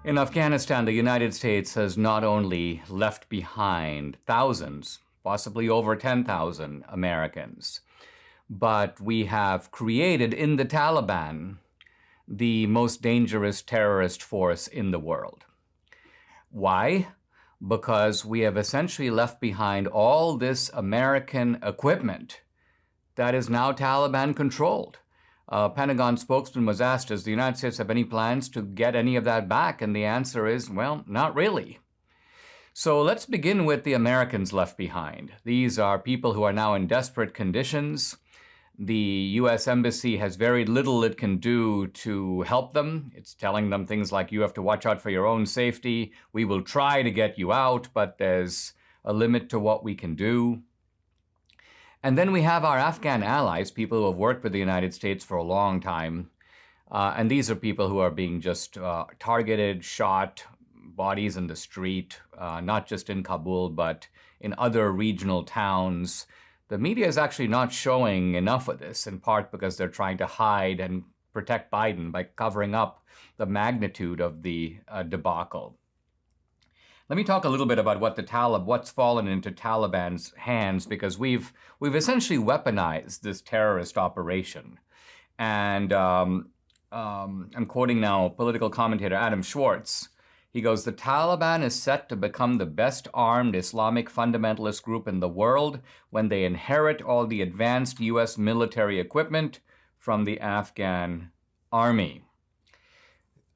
In Afghanistan, the United States has not only left behind thousands, possibly over 10,000 Americans, but we have created in the Taliban the most dangerous terrorist force in the world. Why? Because we have essentially left behind all this American equipment that is now Taliban controlled. Pentagon spokesman was asked, does the United States have any plans to get any of that back? And the answer is, well, not really. So let's begin with the Americans left behind. These are people who are now in desperate conditions. The U.S. Embassy has very little it can do to help them. It's telling them things like, you have to watch out for your own safety. We will try to get you out, but there's a limit to what we can do. And then we have our Afghan allies, people who have worked with the United States for a long time. And these are people who are being just targeted, shot, bodies in the street, not just in Kabul, but in other regional towns. The media is actually not showing enough of this, in part because they're trying to hide and protect Biden by covering up the magnitude of the debacle. Let me talk a little bit about what's fallen into Taliban's hands, because we've essentially weaponized this terrorist operation. And I'm quoting now political commentator Adam Schwartz. He goes, the Taliban is set to become the best armed Islamic fundamentalist group in the world when they inherit all the advanced U.S. military equipment from the Afghan army.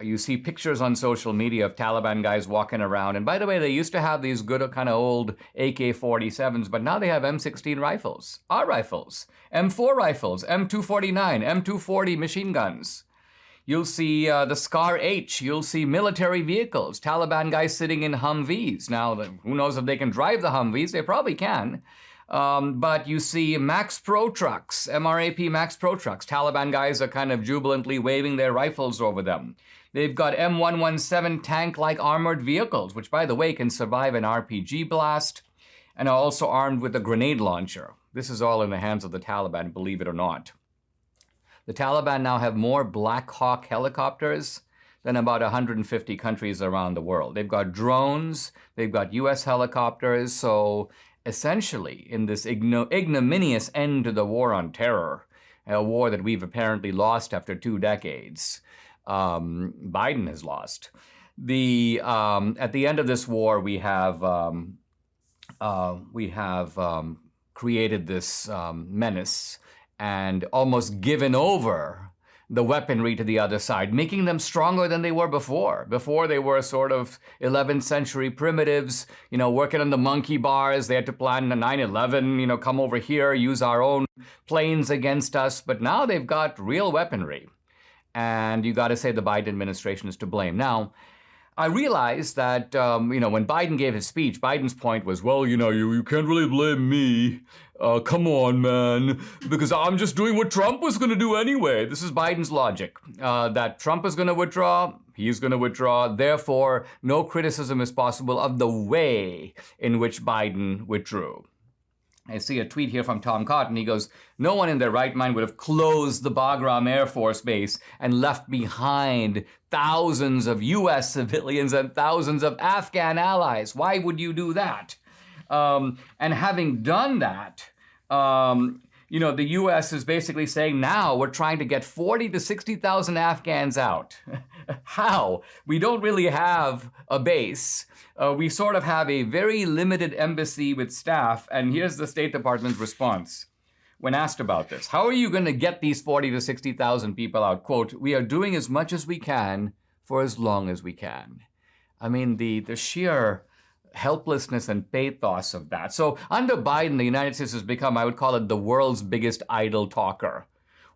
You see pictures on social media of Taliban guys walking around. And by the way, they used to have these good kind of old AK-47s, but now they have M16 rifles, our rifles, M4 rifles, M249, M240 machine guns. You'll see the Scar-H. You'll see military vehicles, Taliban guys sitting in Humvees. Now, who knows if they can drive the Humvees? They probably can. But you see Max Pro trucks, MRAP Max Pro trucks. Taliban guys are kind of jubilantly waving their rifles over them. They've got M117 tank-like armored vehicles, which, by the way, can survive an RPG blast, and are also armed with a grenade launcher. This is all in the hands of the Taliban, believe it or not. The Taliban now have more Black Hawk helicopters than about 150 countries around the world. They've got drones, they've got US helicopters, so essentially, in this ignominious end to the war on terror, a war that we've apparently lost after 2 decades, Biden has lost. At the end of this war, we have created this menace and almost given over the weaponry to the other side, making them stronger than they were before. Before, they were sort of 11th century primitives, working on the monkey bars. They had to plan the 9/11, come over here, use our own planes against us. But now they've got real weaponry. And you got to say the Biden administration is to blame. Now, I realized that, when Biden gave his speech, Biden's point was, well, you can't really blame me. Come on, man, because I'm just doing what Trump was going to do anyway. This is Biden's logic, that Trump is going to withdraw, he's going to withdraw. Therefore, no criticism is possible of the way in which Biden withdrew. I see a tweet here from Tom Cotton. He goes, no one in their right mind would have closed the Bagram Air Force Base and left behind thousands of U.S. civilians and thousands of Afghan allies. Why would you do that? And having done that, the U.S. is basically saying, now we're trying to get 40 to 60,000 Afghans out. How? We don't really have a base. We sort of have a very limited embassy with staff. And here's the State Department's response when asked about this. How are you going to get these 40 to 60,000 people out? Quote, we are doing as much as we can for as long as we can. I mean, the sheer helplessness and pathos of that. So under Biden, the United States has become, I would call it, the world's biggest idle talker.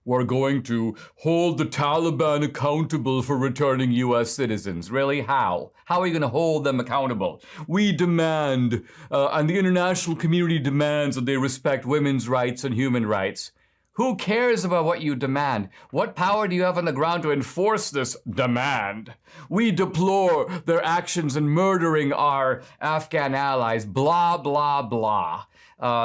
We're going to hold the Taliban accountable for returning U.S. citizens. Really? How? How are you going to hold them accountable? We demand, and the international community demands that they respect women's rights and human rights. Who cares about what you demand? What power do you have on the ground to enforce this demand? We deplore their actions in murdering our Afghan allies, blah, blah, blah.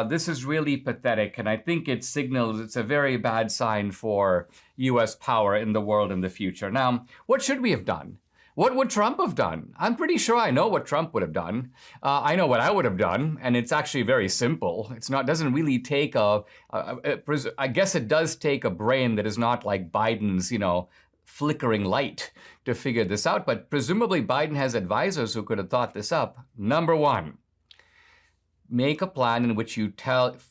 This is really pathetic, and I think it signals it's a very bad sign for U.S. power in the world in the future. Now, what should we have done? What would Trump have done? I'm pretty sure I know what Trump would have done. I know what I would have done, and it's actually very simple. Doesn't really take I guess it does take a brain that is not like Biden's, flickering light to figure this out. But presumably Biden has advisors who could have thought this up. Number one, make a plan in which you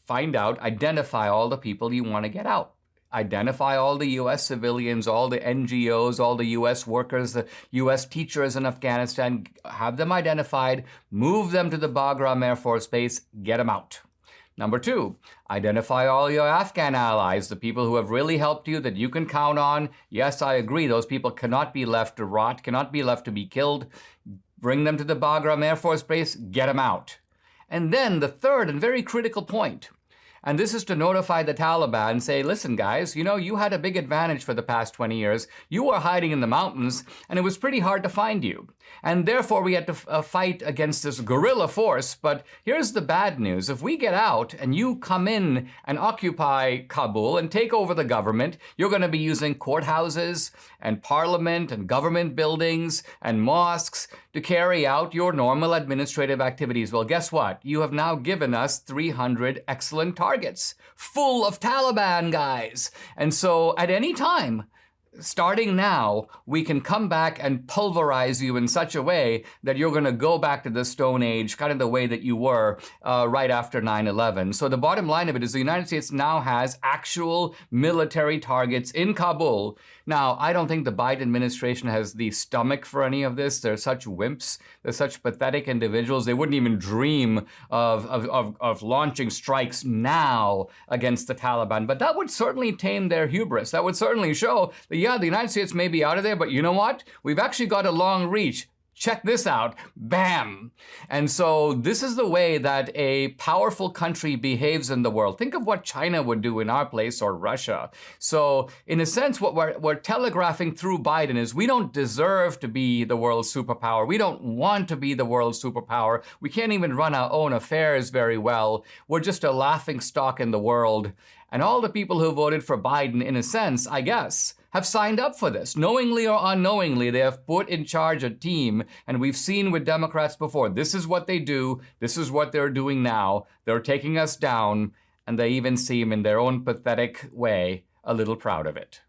identify all the people you want to get out. Identify all the U.S. civilians, all the NGOs, all the U.S. workers, the U.S. teachers in Afghanistan, have them identified, move them to the Bagram Air Force Base, get them out. Number two, identify all your Afghan allies, the people who have really helped you that you can count on. Yes, I agree, those people cannot be left to rot, cannot be left to be killed. Bring them to the Bagram Air Force Base, get them out. And then the third and very critical point, and this is to notify the Taliban and say, listen, guys, you had a big advantage for the past 20 years. You were hiding in the mountains, and it was pretty hard to find you. And therefore, we had to fight against this guerrilla force. But here's the bad news. If we get out and you come in and occupy Kabul and take over the government, you're going to be using courthouses and parliament and government buildings and mosques to carry out your normal administrative activities. Well, guess what? You have now given us 300 excellent targets full of Taliban guys. And so at any time, starting now, we can come back and pulverize you in such a way that you're going to go back to the Stone Age, kind of the way that you were right after 9/11. So the bottom line of it is the United States now has actual military targets in Kabul. Now, I don't think the Biden administration has the stomach for any of this. They're such wimps. They're such pathetic individuals. They wouldn't even dream of launching strikes now against the Taliban. But that would certainly tame their hubris. That would certainly show that, yeah, the United States may be out of there, but you know what? We've actually got a long reach. Check this out. Bam. And so this is the way that a powerful country behaves in the world. Think of what China would do in our place, or Russia. So in a sense, what we're telegraphing through Biden is we don't deserve to be the world's superpower. We don't want to be the world's superpower. We can't even run our own affairs very well. We're just a laughing stock in the world. And all the people who voted for Biden, in a sense, I guess, have signed up for this. Knowingly or unknowingly, they have put in charge a team. And we've seen with Democrats before, this is what they do. This is what they're doing now. They're taking us down. And they even seem, in their own pathetic way, a little proud of it.